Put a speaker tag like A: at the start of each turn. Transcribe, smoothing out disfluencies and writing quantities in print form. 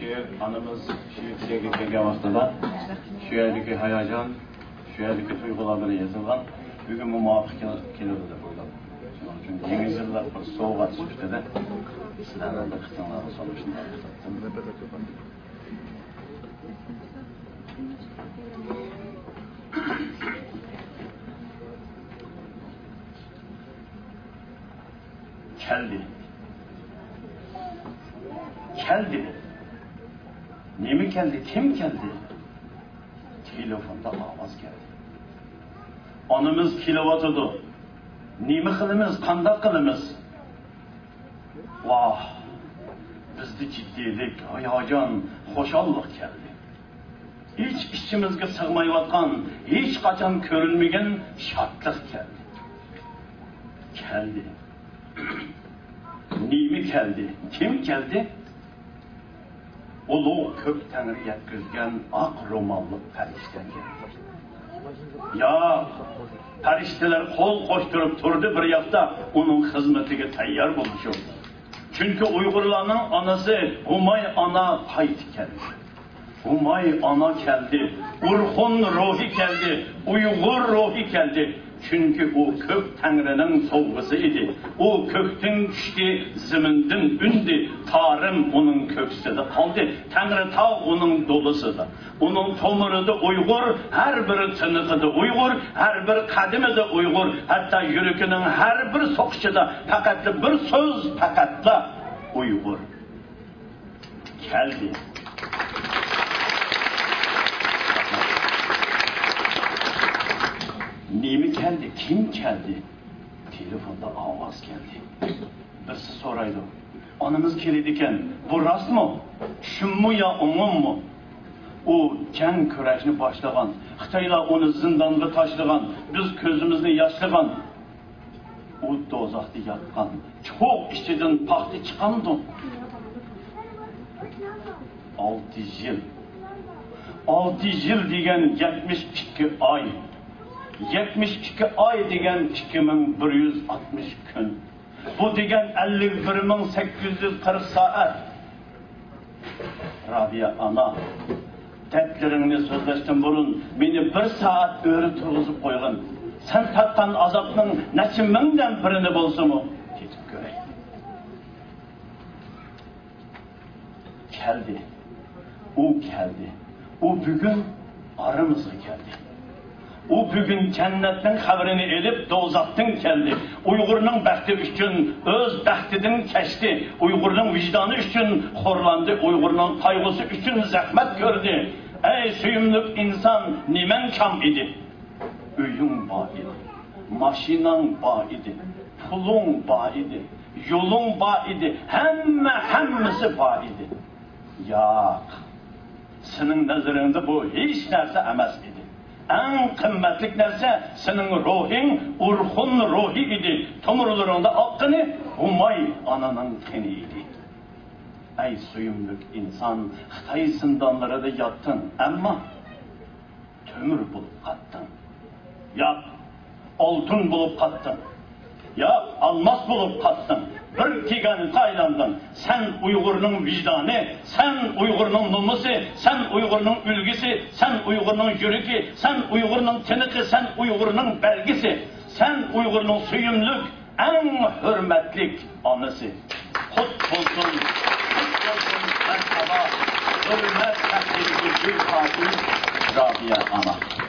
A: şiir anımız şiir kelgan vaqtida şu yerdeki hayajon, şu yerdeki duygular bilan yazılgan bugun muvofiq keladi deb o'yladim. Shuning uchun yangi yillar bir sovg'a chiqishdi-da. Sizlarning diqqatinglarni solishni aytdim. Keldi. Nemi geldi? Kim geldi? Telefonda avaz geldi. Anımız kilovatıdı. Nemi kılımız, kandak kılımız. Vah! Bizde ciddilik, hayacan, hoşallık geldi. Hiç içimizge sığmayıvatkan, hiç kaçan körülmegen şartlık geldi. Geldi. Nemi geldi? Kim geldi? Ulu kök Tanrı yetkizgen ak romanlı perişten geldi. Ya perişteler kol koşturup durdu bir yakta onun hizmetine tayyar bulmuş oldu. Çünkü Uygurlarının anası Humay ana kayıt geldi. Humay ana geldi. Urhun ruhi geldi. Uygur ruhi geldi. Çünkü o kök Tanrı'nın soğuğusu idi. O köktün düştü, zimindin ündü. Tarım onun köksüde kaldı. Tanrı ta onun dolusuda. Onun tomuru da Uygur, her bir tınığı da Uygur, her bir kadimi de Uygur. Hatta yürükünün her bir sokuşu da fakatlı bir söz fakatla Uygur. Geldi. Nemi geldi? Kim geldi? Telefonda avaz geldi. Biz soraydı. Anımız keliydiken, bu rast mı? Şun mu ya umum mu? O can küreşini başlagan, Xitaylar onu zindanға taşlagan, biz közümüzni yaşlagan. O dozaqda yatqan, çok içinden paxtı çıqandı. 6 yıl. 6 yıl degen 72 ay. 72 ay degen 2160 gün. Bu degen 51.840 saat. Rabia ana, dertlerini sözleştim burun, beni bir saat öğrü turguzup koygun. Sen tattan azapның neçe mingden birini bolsa mı? Ketip görey. Geldi. O geldi. O bugün aramızga geldi. O bugün cennetin haberini edip dozaqtın geldi. Uygur'un bəxti üçün öz bəxtidin keçdi. Uygur'un vicdanı üçün xorlandı. Uygur'un kaygısı üçün zahmet gördü. Ey süyümlük insan nimen kam idi? Öyün bağ idi. Maşinan bağ idi. Pulun bağ idi. Yolun bağ idi. Hemmisi bağ idi. Yok. Senin nazarında bu hiç nerse emas idi. En kıymetlik nerse senin ruhin, urhun ruhi idi. Tomurlarında hakkını Humay ananın keni idi. Ey suyumluk insan, Xitay zindanlara da yattın ama tömür bulup kattın. Ya altın bulup kattın. Ya almas bulup kattın. Bir kigen Tayland'dan sen Uygur'un vicdanı, sen Uygur'un numusu, sen Uygur'un ülgüsü, sen Uygur'un yürüki, sen Uygur'un tınıkı, sen Uygur'un belgisi, sen Uygur'un suyumluk, en hürmetlik anısı. Kut bulsun, merhaba, hürmet takdiri bir Rabia ana.